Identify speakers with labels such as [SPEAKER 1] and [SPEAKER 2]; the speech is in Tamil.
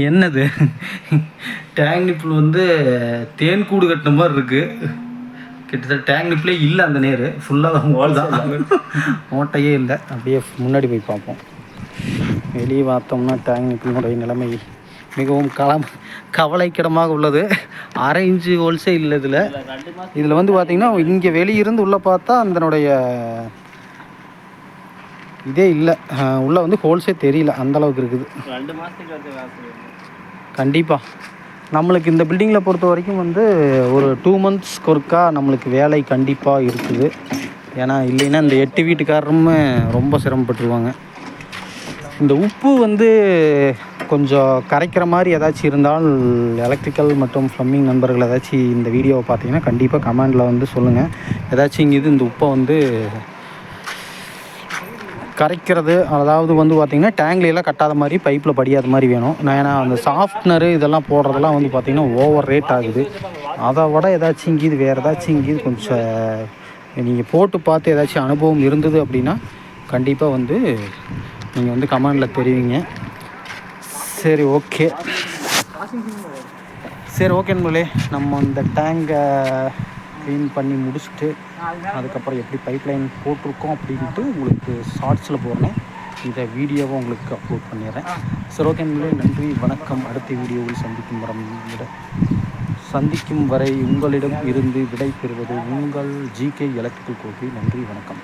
[SPEAKER 1] என்னது டேங்க் நிப்பிள் வந்து தேன் கூடு கட்டின மாதிரி இருக்குது. கிட்டத்தட்ட டேங்க் நிப்பிளே இல்லை, அந்த நேர் ஃபுல்லாக தான், ஓட்டையே இல்லை. அப்படியே முன்னாடி போய் பார்ப்போம். வெளியே பார்த்தோம்னா டேங்க் நிப்பிளுடைய நிலைமை மிகவும் கவலைக்கிடமாக உள்ளது. 1/2 இன்ச்சு ஹோல்ஸே இல்லை இதில் வந்து பார்த்திங்கன்னா இங்கே வெளியிருந்து உள்ளே பார்த்தா அதனுடைய இதே இல்லை, உள்ளே வந்து ஹோல்ஸே தெரியல, அந்தளவுக்கு இருக்குது.
[SPEAKER 2] 2 மாதத்துக்கு
[SPEAKER 1] கண்டிப்பாக நம்மளுக்கு இந்த பில்டிங்கில் பொறுத்த வரைக்கும் வந்து ஒரு 2 மந்த்ஸ்க்கு ஒருக்கா நம்மளுக்கு வேலை கண்டிப்பாக இருக்குது. ஏன்னா இல்லைன்னா இந்த 8 வீட்டுக்காரரும் ரொம்ப சிரமப்பட்டுருவாங்க. இந்த உப்பு வந்து கொஞ்சம் கரைக்கிற மாதிரி ஏதாச்சும் இருந்தால் எலக்ட்ரிக்கல் மற்றும் ப்ளம்பிங் நண்பர்கள் ஏதாச்சும் இந்த வீடியோவை பார்த்தீங்கன்னா கண்டிப்பாக கமெண்டில் வந்து சொல்லுங்கள். ஏதாச்சும் இங்கே இந்த உப்பை வந்து கரைக்கிறது, அதாவது வந்து பார்த்திங்கன்னா டேங்க்லாம் கட்டாத மாதிரி பைப்பில் படியாத மாதிரி வேணும். ஏன்னா அந்த சாஃப்ட்னரு இதெல்லாம் போடுறதெல்லாம் வந்து பார்த்திங்கன்னா ஓவர் ரேட் ஆகுது. அதை விட ஏதாச்சும் இங்கேது வேறு ஏதாச்சும் இங்கேது கொஞ்சம் நீங்கள் போட்டு பார்த்து ஏதாச்சும் அனுபவம் இருந்தது அப்படின்னா கண்டிப்பாக வந்து நீங்கள் வந்து கமெண்டில் தெரிவிங்க. சரி ஓகே நண்பர்களே, நம்ம இந்த டேங்கை க்ளீன் பண்ணி முடிச்சுட்டு அதுக்கப்புறம் எப்படி பைப் லைன் போட்டிருக்கோம் அப்படின்ட்டு உங்களுக்கு ஷார்ட்ஸில் போடுறேன். இந்த வீடியோவை உங்களுக்கு அப்லோட் பண்ணிடுறேன். சரி ஓகே நண்பர்களே, நன்றி வணக்கம். அடுத்த வீடியோவில் சந்திக்கும் வரை உங்களிடம் இருந்து விடை பெறுவது உங்கள் GK எலக்ட்ரிக்கல் கோபி. நன்றி வணக்கம்.